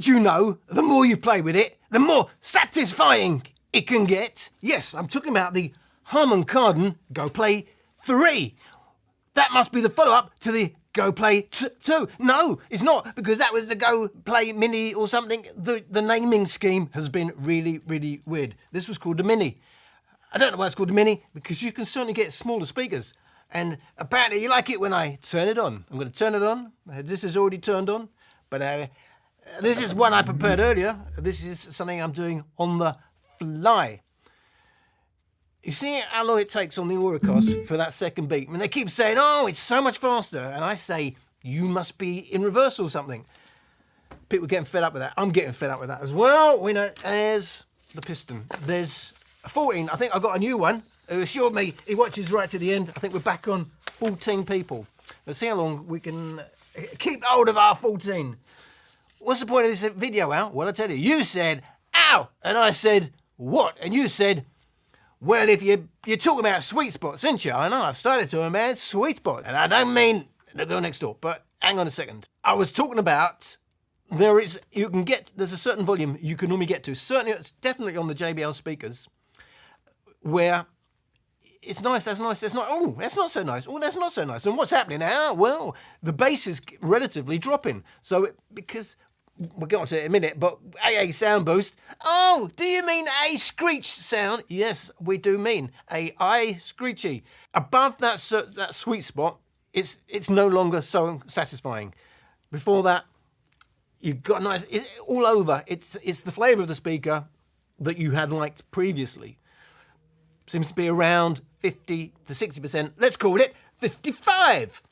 Did you know the more you play with it, the more satisfying it can get? Yes, I'm talking about the Harman Kardon Go Play 3. That must be the follow-up to the Go Play 2. No, it's not, because that was the Go Play Mini or something. The naming scheme has been really, really weird. This was called the Mini. I don't know why it's called the Mini, because you can certainly get smaller speakers. And apparently you like it when I turn it on. I'm going to turn it on. This is already turned on, but this is one I prepared earlier. This is something I'm doing on the fly. You see how long it takes on the Auracast for that second beat? I mean, they keep saying, oh, it's so much faster. And I say, you must be in reverse or something. People are getting fed up with that. I'm getting fed up with that as well. We know, there's the piston. There's a 14. I think I got a new one who assured me he watches right to the end. I think we're back on 14 people. Let's see how long we can keep hold of our 14. What's the point of this video, Al? Well, I tell you, you said, ow! And I said, what? And you said, well, if you're talking about sweet spots, ain't you? I know, I've started talking about sweet spots. And I don't mean the girl next door, but hang on a second. I was talking about, there's a certain volume you can normally get to. Certainly, it's definitely on the JBL speakers, where it's nice, that's nice, that's not, oh, that's not so nice, oh, that's not so nice. And what's happening now? Well, the bass is relatively dropping. So, because we'll get on to it in a minute, but AA sound boost. Oh, do you mean a screech sound? Yes, we do mean a I screechy. Above that sweet spot, it's no longer so satisfying. Before that, you've got nice, all over. It's the flavour of the speaker that you had liked previously. Seems to be around 50 to 60%. Let's call it 55.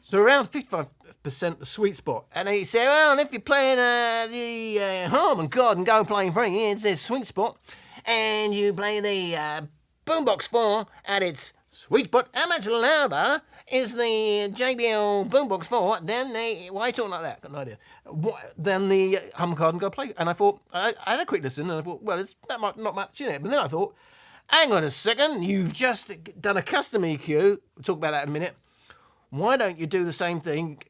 So around 55%, the sweet spot. And they say, well, if you're playing the Harman Kardon Go playing free, it says sweet spot, and you play the Boombox 4 at its sweet spot, how much louder is the JBL Boombox 4 than the, why are you talking like that? Got no idea. Than the Harman Kardon Go Play. And I thought, I had a quick listen, and I thought, well, it's that might not much in it. But then I thought, hang on a second, you've just done a custom EQ. We'll talk about that in a minute. Why don't you do the same thing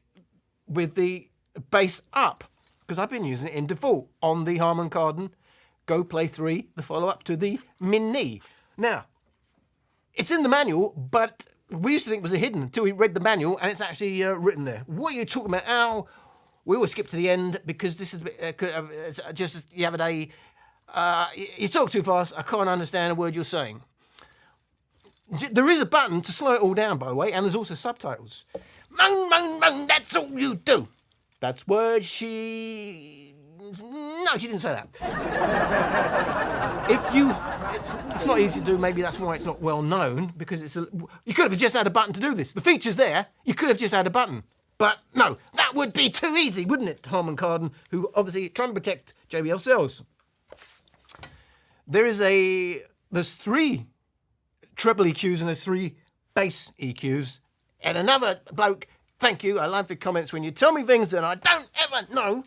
with the bass up? Because I've been using it in default on the Harman Kardon Go Play 3, the follow-up to the Mini. Now, it's in the manual, but we used to think it was a hidden until we read the manual, and it's actually written there. What are you talking about, Al? We always skip to the end because this is just the other day. You talk too fast, I can't understand a word you're saying. There is a button to slow it all down, by the way, and there's also subtitles. Mung, mung, mung, that's all you do. That's word she... No, she didn't say that. It's not easy to do, maybe that's why it's not well known, because you could have just had a button to do this. The feature's there, you could have just had a button. But no, that would be too easy, wouldn't it, Harman Kardon, who obviously trying to protect JBL sales. There's 3 treble EQs and there's 3 bass EQs. And another bloke, thank you, I love the comments when you tell me things that I don't ever know.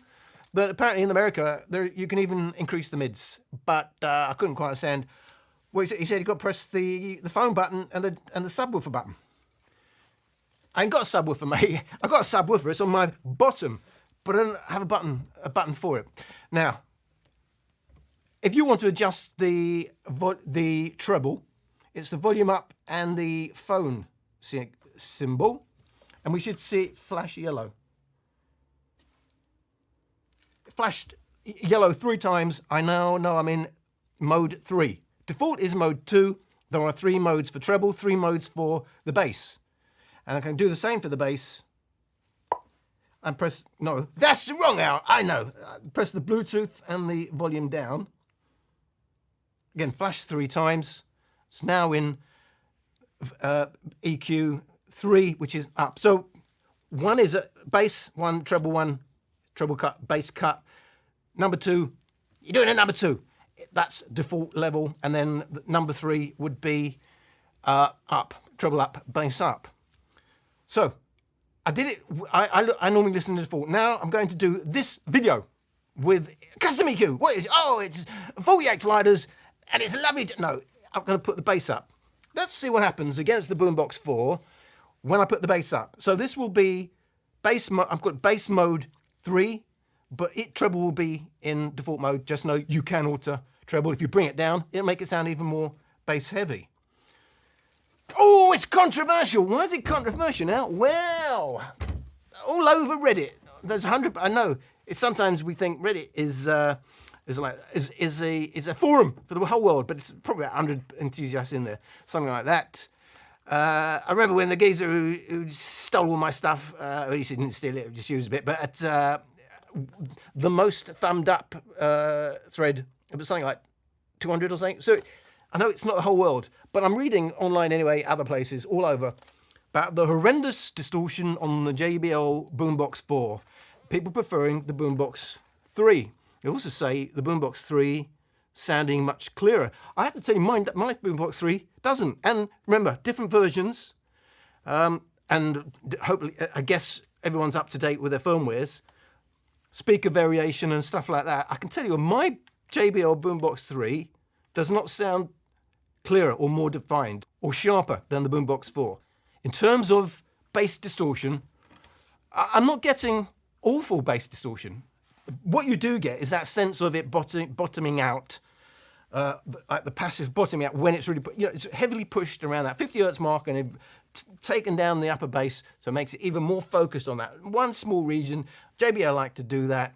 But apparently in America, you can even increase the mids. But I couldn't quite understand. Well, he said you've got to press the phone button and the subwoofer button. I ain't got a subwoofer, mate. I got a subwoofer, it's on my bottom. But I don't have a button for it. Now, if you want to adjust the treble, it's the volume up and the phone symbol, and we should see it flash yellow. It flashed yellow 3 times. I now know I'm in mode 3. Default is mode 2. There are 3 modes for treble, 3 modes for the bass. And I can do the same for the bass. And press, no, that's wrong, Al, I know. Press the Bluetooth and the volume down. Again, flash 3 times. It's now in EQ 3, which is up. So 1 is a bass, 1 treble cut, bass cut. Number 2, you're doing a number 2. That's default level. And then number 3 would be up, treble up, bass up. So I did it, I normally listen to default. Now I'm going to do this video with custom EQ. What is it? Oh, it's 48 sliders and it's lovely. No, I'm going to put the bass up. Let's see what happens against the Boombox 4 when I put the bass up. So this will be bass, I've got bass mode 3, but treble will be in default mode. Just know you can alter treble. If you bring it down, it'll make it sound even more bass heavy. Oh, it's controversial. Why is it controversial now? Well, all over Reddit, there's 100. I know. It's sometimes we think Reddit is a forum for the whole world, but it's probably 100 enthusiasts in there, something like that. I remember when the geezer who stole all my stuff, at least he didn't steal it, just used a bit, but the most thumbed up thread, it was something like 200 or something. So I know it's not the whole world, but I'm reading online anyway, other places, all over, about the horrendous distortion on the JBL Boombox 4. People preferring the Boombox 3. They also say the Boombox 3 sounding much clearer. I have to tell you, my Boombox 3 doesn't. And remember, different versions, and hopefully, I guess everyone's up to date with their firmwares, speaker variation and stuff like that. I can tell you, my JBL Boombox 3 does not sound clearer or more defined or sharper than the Boombox 4. In terms of bass distortion, I'm not getting awful bass distortion. What you do get is that sense of it bottoming out, like the passive bottoming out when it's really, it's heavily pushed around that 50 hertz mark and taken down the upper bass, so it makes it even more focused on that one small region. JBL like to do that,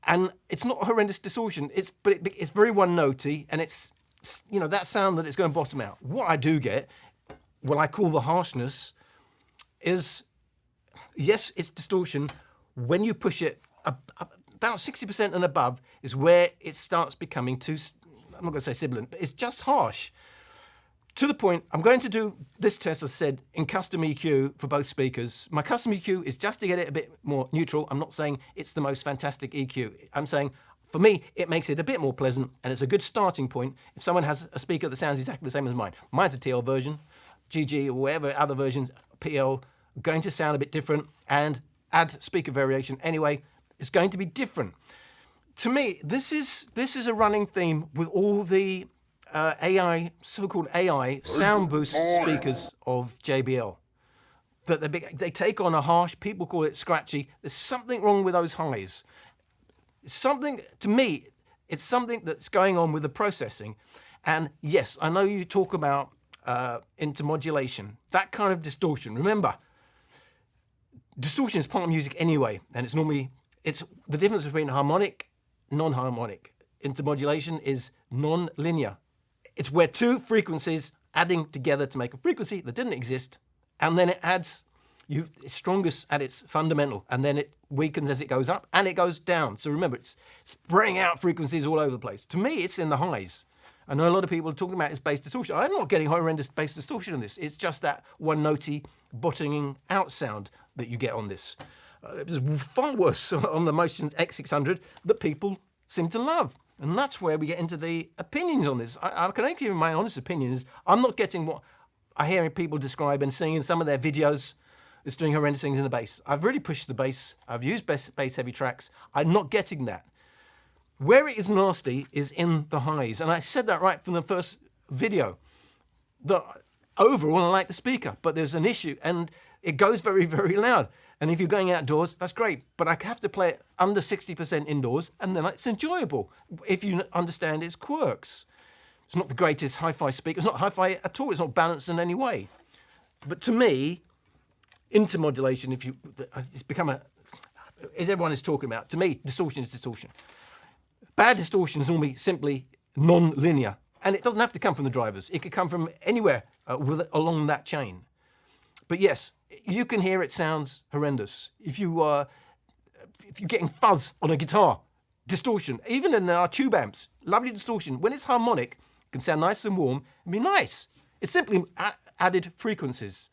and it's not a horrendous distortion. But it's very one notey, and it's that sound that it's going to bottom out. What I do get, what I call the harshness, is yes, it's distortion. When you push it about 60% and above is where it starts becoming too, I'm not going to say sibilant, but it's just harsh. To the point, I'm going to do this test, as I said, in custom EQ for both speakers. My custom EQ is just to get it a bit more neutral. I'm not saying it's the most fantastic EQ. I'm saying, for me, it makes it a bit more pleasant, and it's a good starting point if someone has a speaker that sounds exactly the same as mine. Mine's a TL version, GG or whatever other versions, PL, going to sound a bit different, and add speaker variation anyway. It's going to be different. To me, this is a running theme with all the AI, so-called AI sound boost speakers of JBL. That they take on a harsh, people call it scratchy. There's something wrong with those highs. Something, to me, it's something that's going on with the processing. And yes, I know you talk about intermodulation, that kind of distortion. Remember, distortion is part of music anyway, and it's the difference between harmonic, non-harmonic. Intermodulation is non-linear. It's where two frequencies adding together to make a frequency that didn't exist, and then it adds, it's strongest at its fundamental, and then it weakens as it goes up, and it goes down. So remember, it's spraying out frequencies all over the place. To me, it's in the highs. I know a lot of people are talking about its bass distortion. I'm not getting horrendous bass distortion in this. It's just that one notey bottoming out sound that you get on this. It was far worse on the Motion X600 that people seem to love. And that's where we get into the opinions on this. I can only give you my honest opinion is I'm not getting what I hear people describe and seeing in some of their videos. It's doing horrendous things in the bass. I've really pushed the bass. I've used bass heavy tracks. I'm not getting that. Where it is nasty is in the highs. And I said that right from the first video. Overall, I like the speaker, but there's an issue. And it goes very, very loud. And if you're going outdoors, that's great. But I have to play it under 60% indoors, and then it's enjoyable if you understand its quirks. It's not the greatest hi-fi speaker. It's not hi-fi at all. It's not balanced in any way. But to me, intermodulation, it's become as everyone is talking about, to me, distortion is distortion. Bad distortion is normally simply non-linear. And it doesn't have to come from the drivers. It could come from anywhere along that chain. But yes, you can hear it sounds horrendous. If you're getting fuzz on a guitar, distortion, even in our tube amps, lovely distortion. When it's harmonic, it can sound nice and warm and be nice. It's simply added frequencies.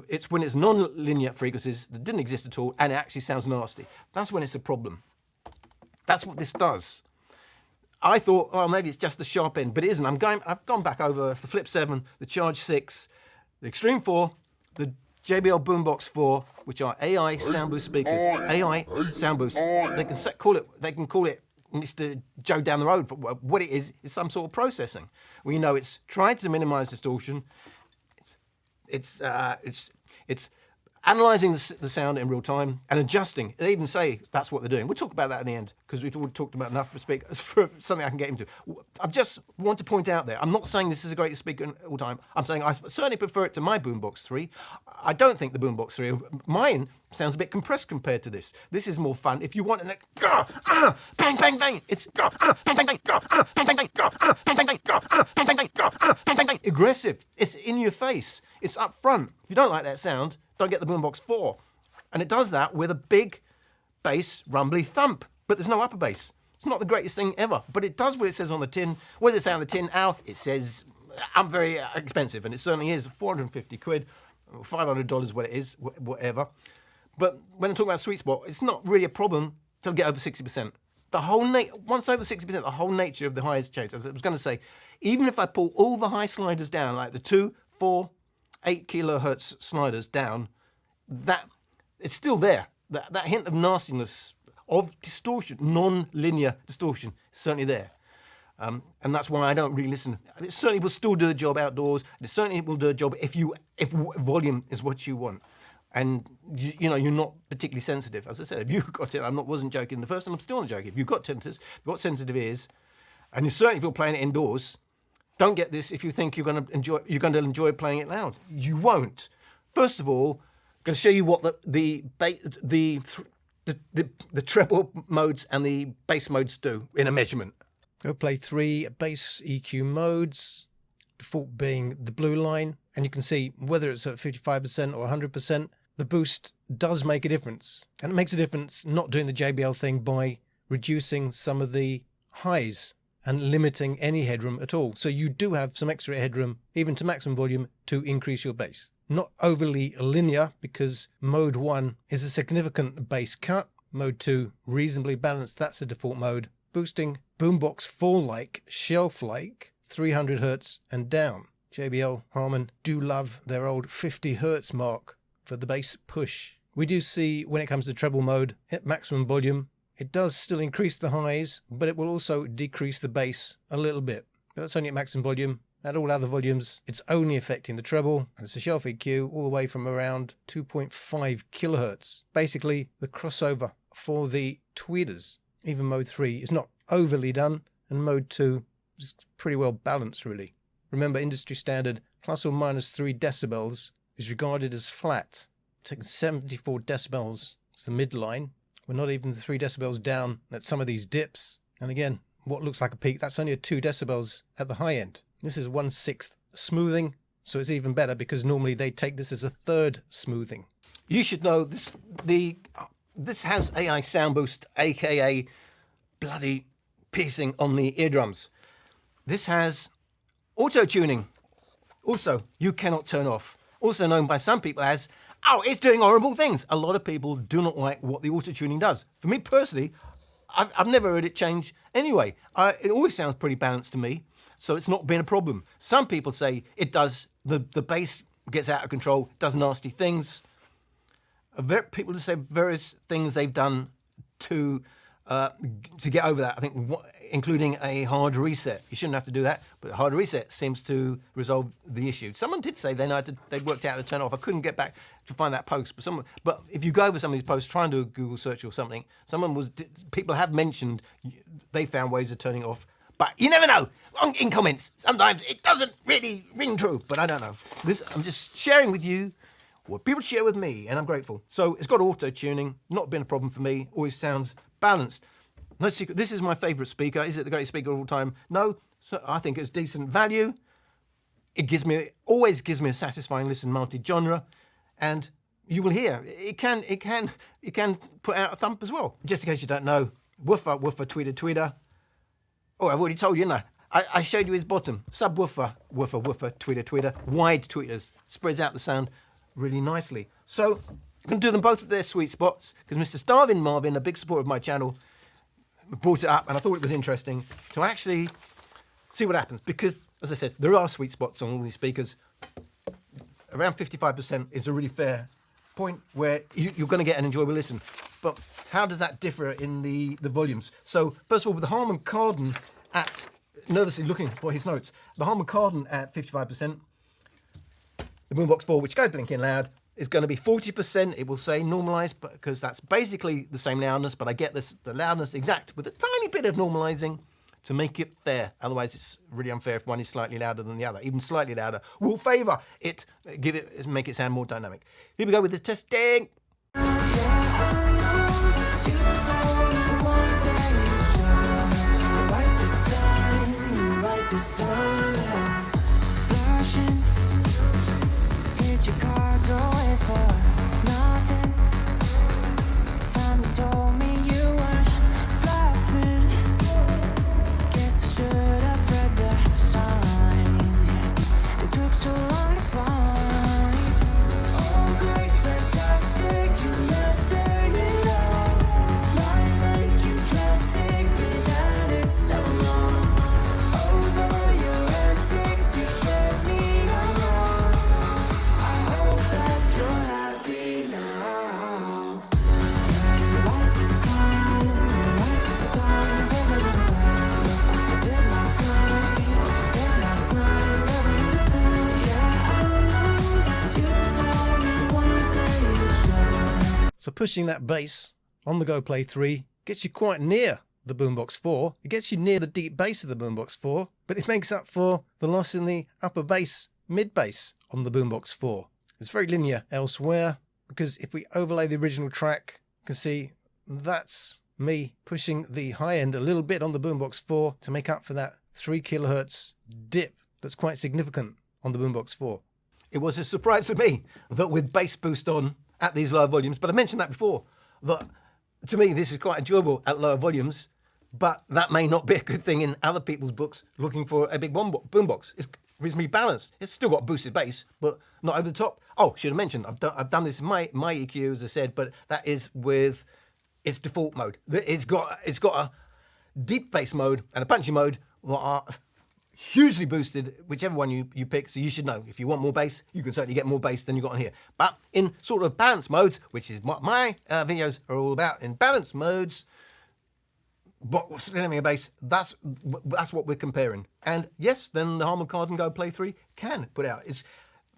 It's when it's non-linear frequencies that didn't exist at all and it actually sounds nasty. That's when it's a problem. That's what this does. I thought, oh, maybe it's just the sharp end, but it isn't. I've gone back over the Flip 7, the Charge 6, the Extreme 4, the JBL Boombox 4, which are AI sound boost speakers. AI sound boost. They can call it Mr. Joe down the road, but what it is some sort of processing. We know it's trying to minimize distortion. It's analysing the sound in real time and adjusting. They even say that's what they're doing. We'll talk about that in the end because we've already talked about enough for speakers for something I can get into. I just want to point out there, I'm not saying this is the greatest speaker in all time. I'm saying I certainly prefer it to my Boombox 3. I don't think the Boombox 3, mine sounds a bit compressed compared to this. This is more fun. If you want an bang, bang, bang, it's bang, bang, bang, bang, bang, bang, bang, bang, bang, bang, aggressive. It's in your face. It's up front. If you don't like that sound, don't get the Boombox 4. And it does that with a big bass rumbly thump, but there's no upper bass. It's not the greatest thing ever, but it does what it says on the tin. What does it say on the tin? It says, I'm very expensive, and it certainly is, 450 quid, $500 what it is, whatever. But when I'm talking about sweet spot, it's not really a problem to get over 60%. The whole once over 60%, the whole nature of the high has changed. As I was going to say, even if I pull all the high sliders down, like the 2, 4, 8 kilohertz sliders down, that it's still there. That hint of nastiness, of distortion, non-linear distortion, is certainly there. And that's why I don't really listen. It certainly will still do the job outdoors. It certainly will do a job if volume is what you want. And you know, you're not particularly sensitive. As I said, if you've got it, wasn't joking the first time, I'm still not joking. If you've got tinnitus, you've got sensitive ears, and you certainly if you're playing it indoors, don't get this if you think you're going to enjoy playing it loud. You won't. First of all, I'm going to show you what the treble modes and the bass modes do in a measurement. We'll play 3 bass EQ modes, default being the blue line, and you can see whether it's at 55% or 100%, the boost does make a difference. And it makes a difference not doing the JBL thing by reducing some of the highs and limiting any headroom at all. So you do have some extra headroom, even to maximum volume, to increase your bass. Not overly linear, because mode 1 is a significant bass cut. Mode 2, reasonably balanced, that's the default mode. Boosting Boombox 4-like, shelf-like, 300 Hz and down. JBL Harman do love their old 50 Hz mark for the bass push. We do see when it comes to treble mode, at maximum volume, it does still increase the highs, but it will also decrease the bass a little bit. But that's only at maximum volume. At all other volumes, it's only affecting the treble, and it's a shelf EQ all the way from around 2.5 kilohertz. Basically, the crossover for the tweeters. Even mode 3 is not overly done, and mode 2 is pretty well balanced, really. Remember, industry standard plus or minus 3 decibels is regarded as flat. Taking 74 decibels is the midline. We're not even 3 decibels down at some of these dips. And again, what looks like a peak, that's only a 2 decibels at the high end. This is 1/6 smoothing, so it's even better because normally they take this as a 3rd smoothing. You should know this has AI sound boost, aka bloody piercing on the eardrums. This has auto tuning. Also, you cannot turn off. Also known by some people as, oh, it's doing horrible things. A lot of people do not like what the auto tuning does. For me personally, I've never heard it change anyway. It always sounds pretty balanced to me, so it's not been a problem. Some people say it does, the bass gets out of control, does nasty things. People say various things they've done to get over that, I think, including a hard reset. You shouldn't have to do that, but a hard reset seems to resolve the issue. Someone did say they'd worked out how to turn it off. I couldn't get back to find that post, but if you go over some of these posts, try and do a Google search or something, people have mentioned they found ways of turning it off, but you never know. In comments, sometimes it doesn't really ring true, but I don't know. I'm just sharing with you what people share with me, and I'm grateful. So it's got auto tuning, not been a problem for me, always sounds balanced. No secret, this is my favourite speaker. Is it the greatest speaker of all time? No, so I think it's decent value. It always gives me a satisfying listen, multi-genre, and you will hear, it can put out a thump as well. Just in case you don't know, woofer, tweeter. Oh, I've already told you, didn't I? I showed you his bottom. Subwoofer, woofer, tweeter. Wide tweeters. Spreads out the sound really nicely. So I'm going to do them both at their sweet spots, because Mr. Starvin Marvin, a big supporter of my channel, brought it up, and I thought it was interesting to actually see what happens, because, as I said, there are sweet spots on all these speakers. Around 55% is a really fair point where you're going to get an enjoyable listen. But how does that differ in the volumes? So, first of all, with the Harman Kardon nervously looking for his notes, the Harman Kardon at 55%, the Boombox 4, which goes blinking loud, is going to be 40%. It will say normalized, but because that's basically the same loudness, but I get the loudness exact with a tiny bit of normalizing to make it fair. Otherwise, it's really unfair if one is slightly louder than the other. Even slightly louder will favor it, make it sound more dynamic. Here we go with the testing. So pushing that bass on the Go Play 3 gets you quite near the Boombox 4. It gets you near the deep bass of the Boombox 4, but it makes up for the loss in the upper bass, mid bass on the Boombox 4. It's very linear elsewhere, because if we overlay the original track, you can see that's me pushing the high end a little bit on the Boombox 4 to make up for that 3 kilohertz dip that's quite significant on the Boombox 4. It was a surprise to me that with bass boost on at these lower volumes, but I mentioned that before, that to me this is quite enjoyable at lower volumes, but that may not be a good thing in other people's books looking for a big boombox. It's reasonably balanced. It's still got boosted bass, but not over the top. Oh, should have mentioned, I've done this in my EQ, as I said, but that is with its default mode. It's got a deep bass mode and a punchy mode that are hugely boosted, whichever one you pick, so you should know. If you want more bass, you can certainly get more bass than you got on here. But in sort of balance modes, which is what my videos are all about, in balance modes, what's a bass, that's what we're comparing. And yes, then the Harman Kardon Go Play 3 can put out.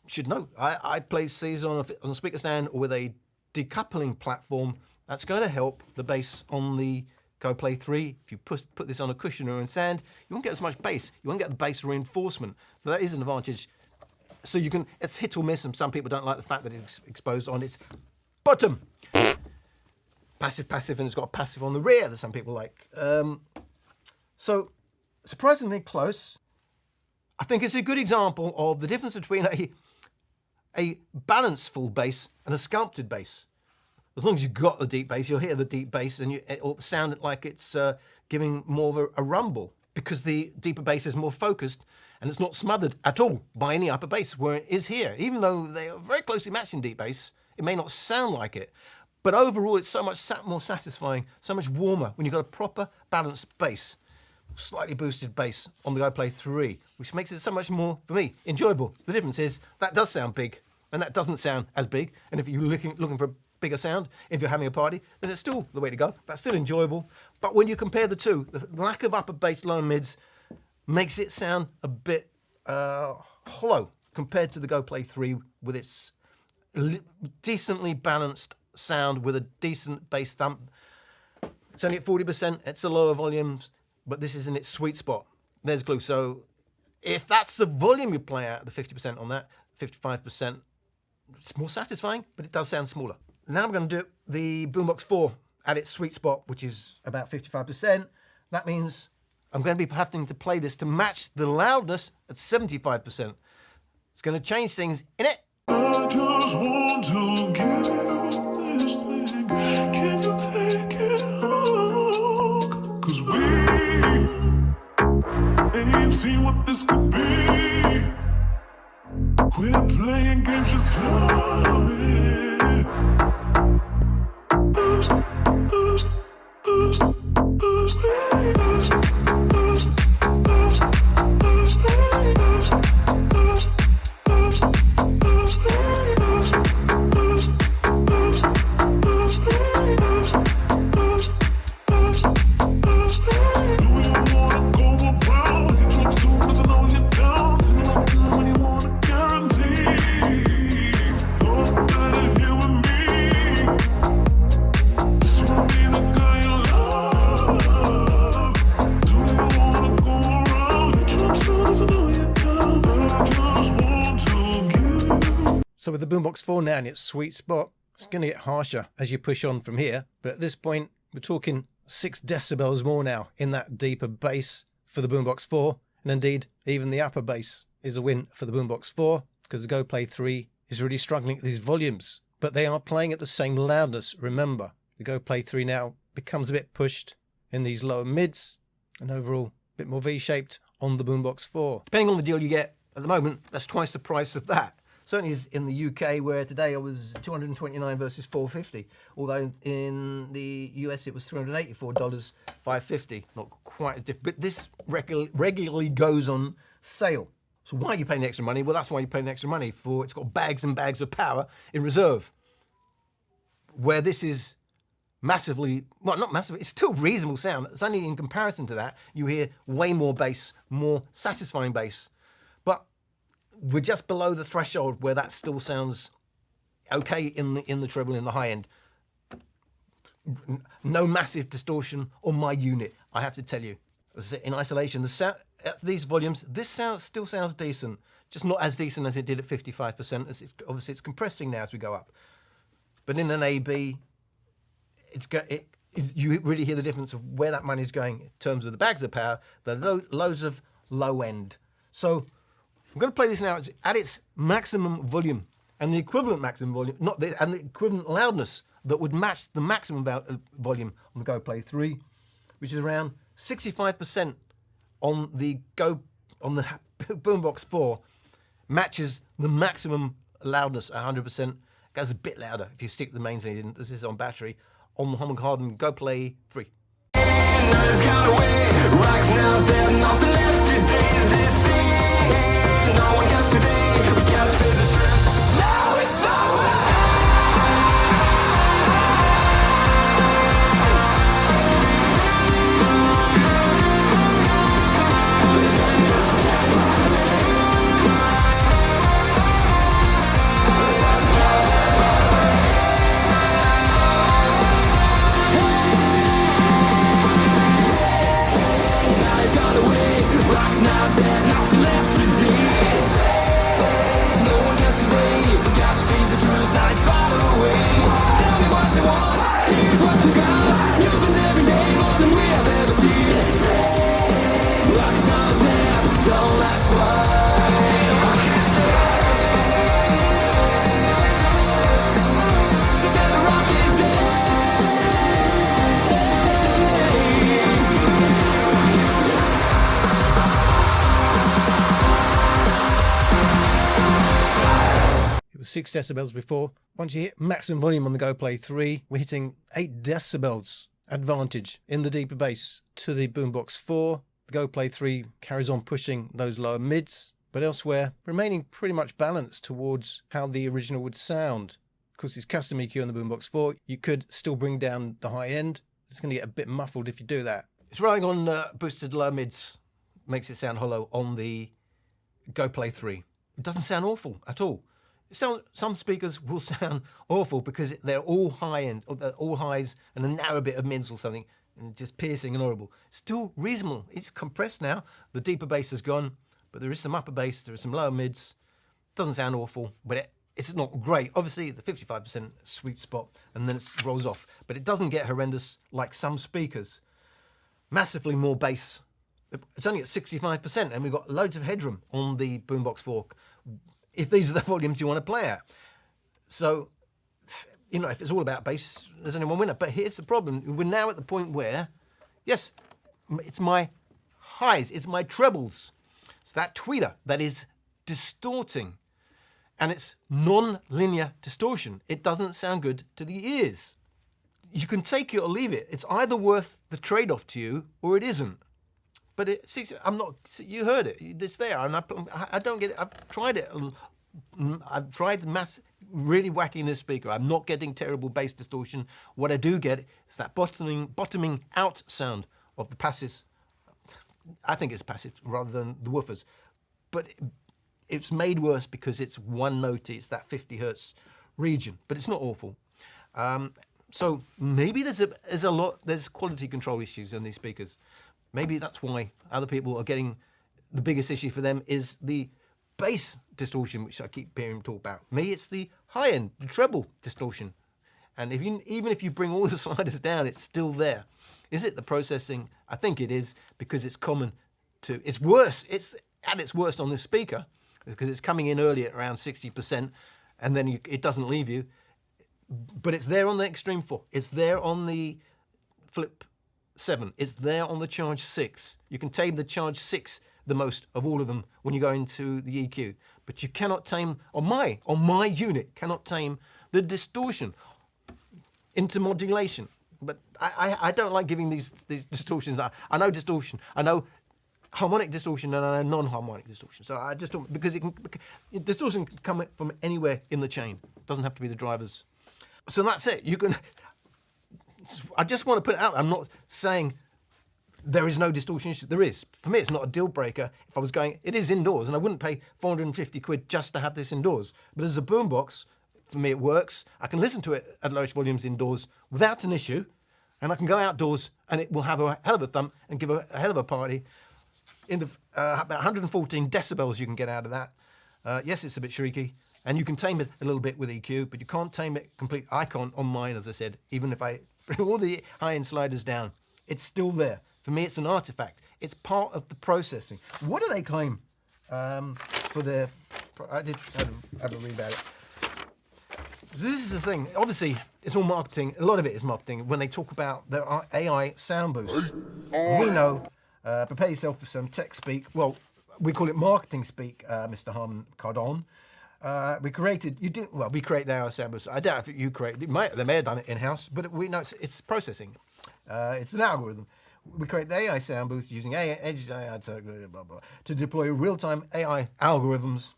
Should know, I place these on a speaker stand or with a decoupling platform. That's going to help the bass on the Go Play 3. If you put this on a cushion or in sand, you won't get as much bass. You won't get the bass reinforcement. So that is an advantage. So it's hit or miss, and some people don't like the fact that it's exposed on its bottom. Passive, and it's got a passive on the rear that some people like. So surprisingly close. I think it's a good example of the difference between a balanced full bass and a sculpted bass. As long as you've got the deep bass, you'll hear the deep bass and it'll sound like it's giving more of a rumble, because the deeper bass is more focused and it's not smothered at all by any upper bass, where it is here. Even though they are very closely matched in deep bass, it may not sound like it. But overall, it's so much more satisfying, so much warmer when you've got a proper balanced bass, slightly boosted bass on the Go Play 3, which makes it so much more, for me, enjoyable. The difference is that does sound big and that doesn't sound as big. And if you're looking for a bigger sound, if you're having a party, then it's still the way to go. That's still enjoyable. But when you compare the two, the lack of upper bass, lower mids makes it sound a bit hollow compared to the Go Play 3 with its decently balanced sound with a decent bass thump. It's only at 40%, it's the lower volumes, but this is in its sweet spot. There's glue. So if that's the volume you play at, the 50% on that, 55%, it's more satisfying, but it does sound smaller. Now I'm going to do the Boombox 4 at its sweet spot, which is about 55%. That means I'm going to be having to play this to match the loudness at 75%. It's going to change things in it. I just want to give you this thing. Can you take it home? 'Cause we ain't seen what this could be. Quit playing games, just play it. Boost, boost, boost, boost, boost, boost, boost, boost, boost, boost. Boombox 4 now in its sweet spot. It's going to get harsher as you push on from here, but at this point, we're talking 6 decibels more now in that deeper bass for the Boombox 4, and indeed, even the upper bass is a win for the Boombox 4, because the Go Play 3 is really struggling at these volumes, but they are playing at the same loudness. Remember, the Go Play 3 now becomes a bit pushed in these lower mids, and overall, a bit more V-shaped on the Boombox 4. Depending on the deal you get at the moment, that's twice the price of that. Certainly is in the UK, where today it was $229 versus $450. Although in the US it was $384, $550. Not quite as different, but this regularly goes on sale. So why are you paying the extra money? Well, that's why you're paying the extra money for. It's got bags and bags of power in reserve. Where this is massively, well, not massively, it's still reasonable sound. It's only in comparison to that you hear way more bass, more satisfying bass. But we're just below the threshold where that still sounds okay in the treble, in the high end. No massive distortion on my unit, I have to tell you. In isolation, the sound at these volumes, this still sounds decent, just not as decent as it did at 55%. Obviously, it's compressing now as we go up. But in an AB, you really hear the difference of where that money's going in terms of the bags of power, the loads of low end. So I'm going to play this now at its maximum volume and the equivalent maximum volume, and the equivalent loudness that would match the maximum volume on the Go Play 3, which is around 65% on the Boombox 4, matches the maximum loudness at 100%. Goes a bit louder if you stick the mains in. This is on battery on the Harman Kardon Go Play 3. It was 6 decibels before. Once you hit maximum volume on the Go Play 3, we're hitting 8 decibels advantage in the deeper bass to the Boombox 4. The Go Play 3 carries on pushing those lower mids, but elsewhere remaining pretty much balanced towards how the original would sound. Of course, it's custom EQ on the Boombox 4. You could still bring down the high end. It's going to get a bit muffled if you do that. It's running on boosted low mids, makes it sound hollow on the Go Play 3. It doesn't sound awful at all. Some speakers will sound awful because they're all high end, or they're all highs and a narrow bit of mids or something, and just piercing and horrible. Still reasonable. It's compressed now. The deeper bass has gone, but there is some upper bass, there is some lower mids. Doesn't sound awful, but it's not great. Obviously, the 55% sweet spot, and then it rolls off. But it doesn't get horrendous like some speakers. Massively more bass. It's only at 65%, and we've got loads of headroom on the Boombox 4. If these are the volumes you want to play at. So, you know, if it's all about bass, there's only one winner. But here's the problem. We're now at the point where, yes, it's my highs, it's my trebles. It's that tweeter that is distorting. And it's non-linear distortion. It doesn't sound good to the ears. You can take it or leave it. It's either worth the trade-off to you or it isn't. But I'm not. You heard it. It's there, and I don't get it. I've tried it. I've tried really whacking this speaker. I'm not getting terrible bass distortion. What I do get is that bottoming out sound of the passives. I think it's passive rather than the woofers, but it's made worse because it's one note. It's that 50 hertz region, but it's not awful. So maybe there's quality control issues in these speakers. Maybe that's why other people are getting, the biggest issue for them is the bass distortion, which I keep hearing talk about. Me, it's the high-end, the treble distortion. And even if you bring all the sliders down, it's still there. Is it the processing? I think it is, because it's common to, it's worse, it's at its worst on this speaker, because it's coming in early at around 60%, and then it doesn't leave you. But it's there on the Extreme 4. It's there on the Flip 7. It's there on the Charge 6. You can tame the Charge 6 the most of all of them when you go into the EQ. But you cannot tame, on my unit, cannot tame the distortion into modulation. But I don't like giving these distortions. I know distortion. I know harmonic distortion, and I know non-harmonic distortion. So I just don't, because distortion can come from anywhere in the chain. It doesn't have to be the drivers. So that's it. You can. I just want to put it out there. I'm not saying there is no distortion issue. There is. For me, it's not a deal breaker. If I was going, it is indoors, and I wouldn't pay 450 quid just to have this indoors. But as a boombox, for me, it works. I can listen to it at lowest volumes indoors without an issue, and I can go outdoors, and it will have a hell of a thump and give a hell of a party. About 114 decibels you can get out of that. Yes, it's a bit shrieky, and you can tame it a little bit with EQ, but you can't tame it completely. I can't on mine, as I said, even if I bring all the high-end sliders down. It's still there. For me, it's an artifact. It's part of the processing. What do they claim for their... I did have a read about it. This is the thing. Obviously, it's all marketing. A lot of it is marketing. When they talk about their AI sound boost, we know... prepare yourself for some tech speak. Well, we call it marketing speak, Mr. Harman Kardon. We created our sound boost. I doubt if you created it. They may have done it in-house, but we know it's processing. It's an algorithm. We create the AI sound booth using edge AI to deploy real-time AI algorithms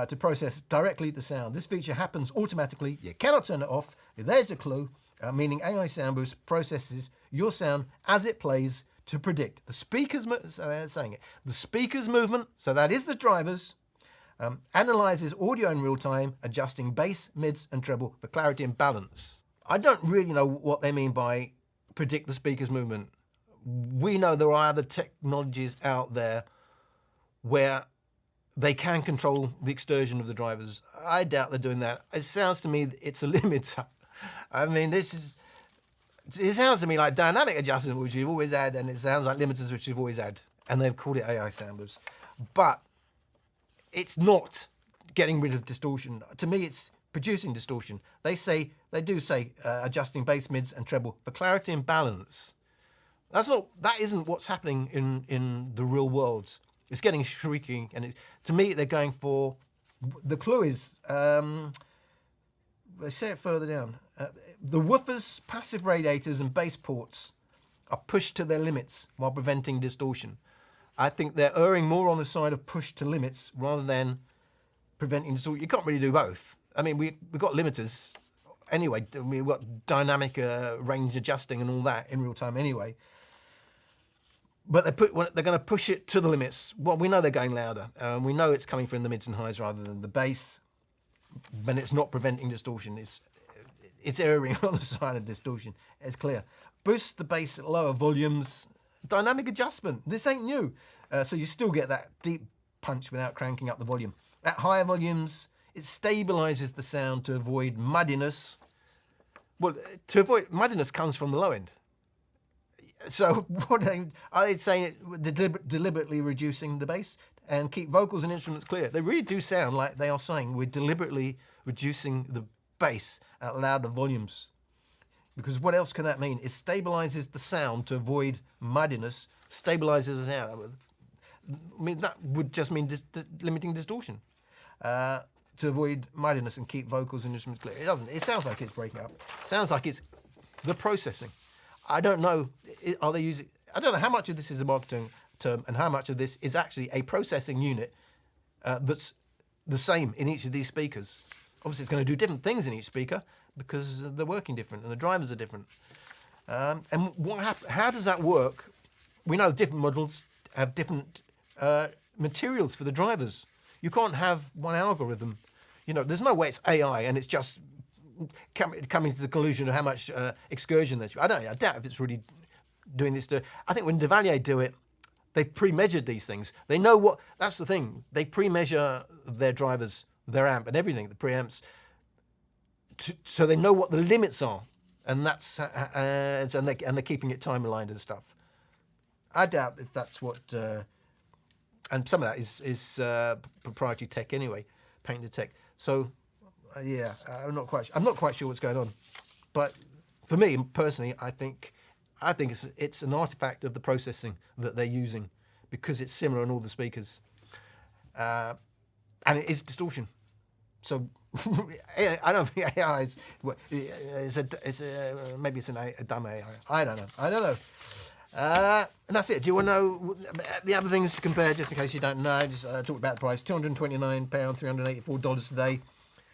to process directly the sound. This feature happens automatically. You cannot turn it off. There's a clue, meaning AI sound boost processes your sound as it plays to predict the speaker's the speaker's movement. So that is the drivers. Analyzes audio in real time, adjusting bass, mids, and treble for clarity and balance. I don't really know what they mean by predict the speaker's movement. We know there are other technologies out there where they can control the extortion of the drivers. I doubt they're doing that. It sounds to me it's a limiter. I mean, it sounds to me like dynamic adjustment, which you've always had, and it sounds like limiters, which you've always had, and they've called it AI sound boost. But it's not getting rid of distortion. To me, it's producing distortion. They do say adjusting bass, mids, and treble for clarity and balance. That isn't what's happening in the real world. It's getting shrieking, and to me, they're going for. The clue is they say it further down. The woofers, passive radiators, and bass ports are pushed to their limits while preventing distortion. I think they're erring more on the side of push to limits rather than preventing distortion. You can't really do both. I mean, we've got limiters anyway. We've got dynamic range adjusting and all that in real time anyway. But they're going to push it to the limits. Well, we know they're going louder. We know it's coming from the mids and highs rather than the bass, but it's not preventing distortion. It's erring on the side of distortion. It's clear. Boost the bass at lower volumes. Dynamic adjustment. This ain't new. So you still get that deep punch without cranking up the volume. At higher volumes, it stabilizes the sound to avoid muddiness. Well, to avoid muddiness comes from the low end. So what are they saying? Deliberately reducing the bass and keep vocals and instruments clear. They really do sound like they are saying we're deliberately reducing the bass at louder volumes. Because what else can that mean? It stabilizes the sound to avoid muddiness, stabilizes the sound. I mean, that would just mean limiting distortion. To avoid muddiness and keep vocals and instruments clear. It doesn't. It sounds like it's breaking up. It sounds like it's the processing. I don't know, are they using, I don't know how much of this is a marketing term and how much of this is actually a processing unit that's the same in each of these speakers. Obviously, it's going to do different things in each speaker because they're working different and the drivers are different. And how does that work? We know different models have different materials for the drivers. You can't have one algorithm. You know, there's no way it's AI and it's just coming to the conclusion of how much excursion there's. I doubt if it's really doing this. I think when Devalier do it, they've pre-measured these things. They know what, that's the thing. They pre-measure their drivers, their amp and everything, the preamps, so they know what the limits are, and that's and they're keeping it time aligned and stuff. I doubt if that's what, and some of that is proprietary tech anyway, patented tech. So yeah, I'm not quite sure what's going on, but for me personally, I think it's an artifact of the processing that they're using, because it's similar on all the speakers, and it is distortion. So I don't think AI is. Maybe it's a dumb AI. I don't know. And that's it. Do you want to know the other things to compare, just in case you don't know? Just talk about the price. £229, $384 today.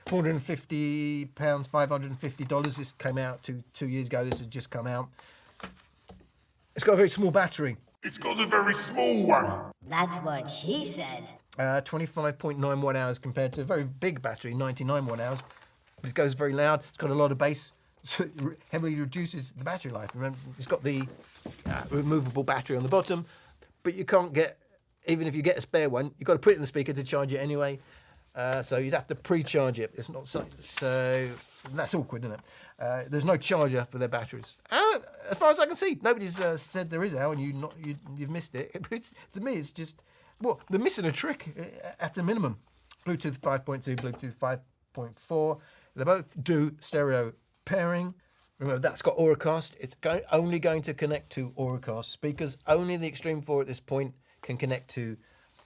£450, $550. This came out two years ago. This has just come out. It's got a very small battery. It's got a very small one. That's what she said. 25.9 watt hours compared to a very big battery, 99 watt hours. It goes very loud. It's got a lot of bass, so it heavily reduces the battery life. Remember, it's got the removable battery on the bottom, but you can't get, even if you get a spare one, you've got to put it in the speaker to charge it anyway. So you'd have to pre-charge it. It's not so that's awkward, isn't it? There's no charger for their batteries. As far as I can see, nobody's said there is, Al, and you've missed it. To me, it's just, well, they're missing a trick at a minimum. Bluetooth 5.2, Bluetooth 5.4. They both do stereo pairing. Remember, that's got Auracast. It's only going to connect to Auracast speakers. Only the Extreme 4 at this point can connect to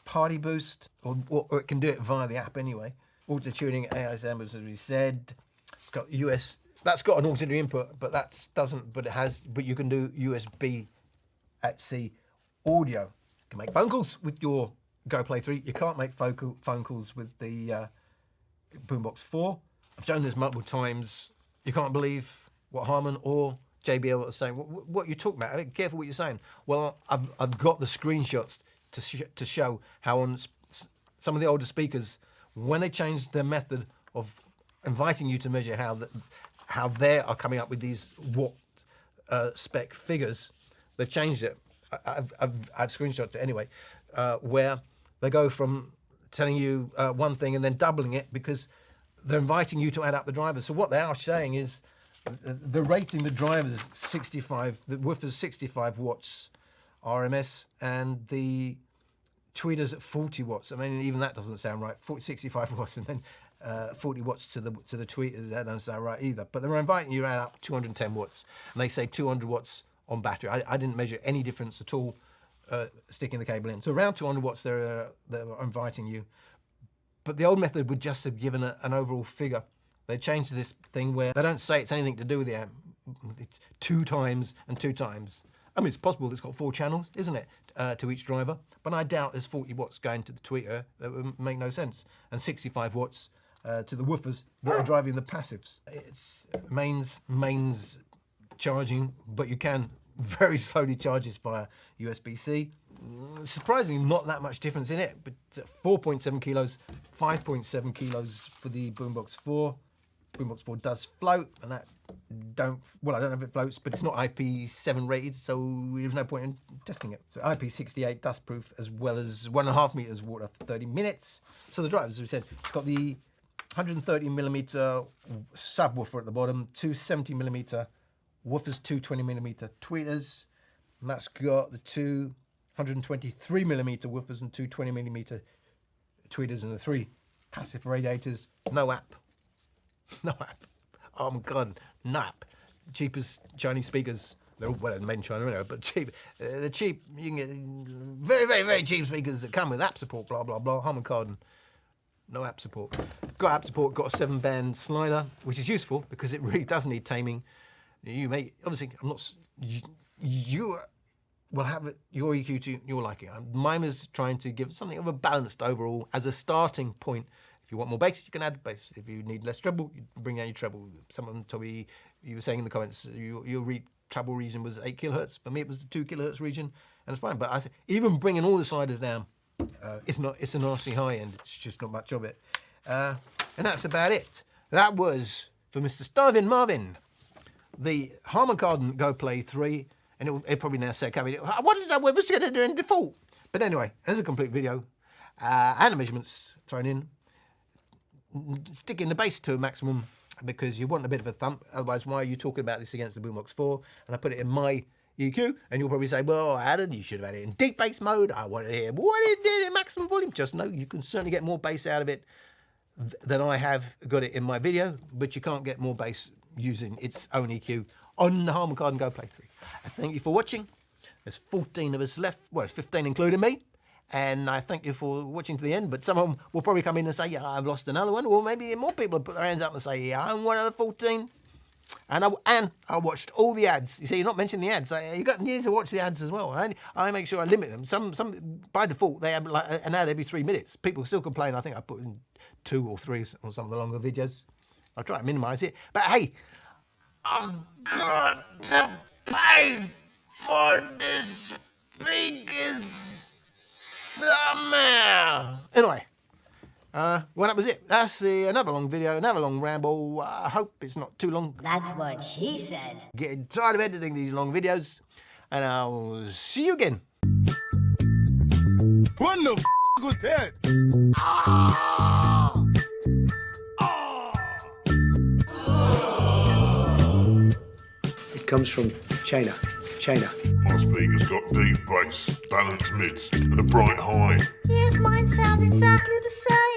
Party Boost, or it can do it via the app anyway. Auto tuning, ASM, as we said. It's got US. That's got an auxiliary input, but but you can do USB at C audio. You can make phone calls with your Go Play 3. You can't make phone calls with the Boombox 4. I've shown this multiple times. You can't believe what Harman or JBL are saying. What you're talking about? Be careful what you're saying. Well, I've got the screenshots to show how on some of the older speakers, when they changed their method of inviting you to measure how they are coming up with these watt spec figures, they've changed it. I've screenshots it anyway, where they go from telling you one thing and then doubling it because they're inviting you to add up the drivers. So what they are saying is they're rating the drivers 65, the woofers 65 watts RMS, and the tweeters at 40 watts. I mean, even that doesn't sound right. 65 watts and then 40 watts to the tweeters. That doesn't sound right either. But they're inviting you to add up 210 watts, and they say 200 watts on battery. I didn't measure any difference at all sticking the cable in. So around 200 watts they're inviting you. But the old method would just have given an overall figure. They changed this thing where they don't say it's anything to do with the amp. It's 2 times and 2 times. I mean, it's possible it's got 4 channels, isn't it, to each driver? But I doubt there's 40 watts going to the tweeter. That would make no sense. And 65 watts to the woofers that are driving the passives. It's mains charging, but you can very slowly charge this via USB-C. Surprisingly, not that much difference in it, but 4.7 kilos, 5.7 kilos for the Boombox 4. Boombox 4 does float, and I don't know if it floats, but it's not IP7 rated, so there's no point in testing it. So IP68 dustproof, as well as 1.5 meters water for 30 minutes. So the drivers, as we said, it's got the 130mm subwoofer at the bottom, 2 70mm woofers, 2 20mm tweeters, and that's got the 2 123mm woofers and 2 20mm tweeters, and the 3 passive radiators. No app. No app. Oh my God, no app. Cheapest Chinese speakers. They're all made in China anyway, but cheap. They're cheap. You can get very, very, very cheap speakers that come with app support, blah, blah, blah. Harman Kardon. No app support. Got app support, got a 7-band slider, which is useful because it really does need taming. You may, obviously, I'm not, you will have it, your EQ to your liking. Mine is trying to give something of a balanced overall as a starting point. If you want more bass, you can add the bass. If you need less treble, you bring out your treble. Someone told me, you were saying in the comments, your treble region was 8 kilohertz. For me, it was the 2 kilohertz region, and it's fine. But I said, even bringing all the sliders down, it's an RC high end. It's just not much of it. And that's about it. That was, for Mr. Starvin Marvin, the Harman Kardon Go Play 3, and it'll probably now say, what is that? What was it going to do in default? But anyway, there's a complete video, and the measurements thrown in. Sticking the bass to a maximum because you want a bit of a thump. Otherwise, why are you talking about this against the Boombox 4? And I put it in my EQ, and you'll probably say, well, Adam, you should have had it in deep bass mode. I want to hear what it did in maximum volume. Just know you can certainly get more bass out of it than I have got it in my video, but you can't get more bass using its own EQ on the Harman Kardon Go Play 3. Thank you for watching. There's 14 of us left. Well, it's 15 including me. And I thank you for watching to the end, but some of them will probably come in and say, yeah, I've lost another one. Or maybe more people will put their hands up and say, yeah, I'm one of the 14. And I watched all the ads. You see, you're not mentioning the ads. You need to watch the ads as well. I make sure I limit them. Some by default, they have like an ad every 3 minutes. People still complain. I think I put in 2 or 3 on some of the longer videos. I'll try to minimise it. But hey, I've got to pay for the speakers somehow. Anyway, well, that was it. That's another long video, another long ramble. I hope it's not too long. That's what she said. Getting tired of editing these long videos, and I'll see you again. What the f was that? It comes from China. My speaker's got deep bass, balanced mids, and a bright high. Yes, mine sounds exactly the same.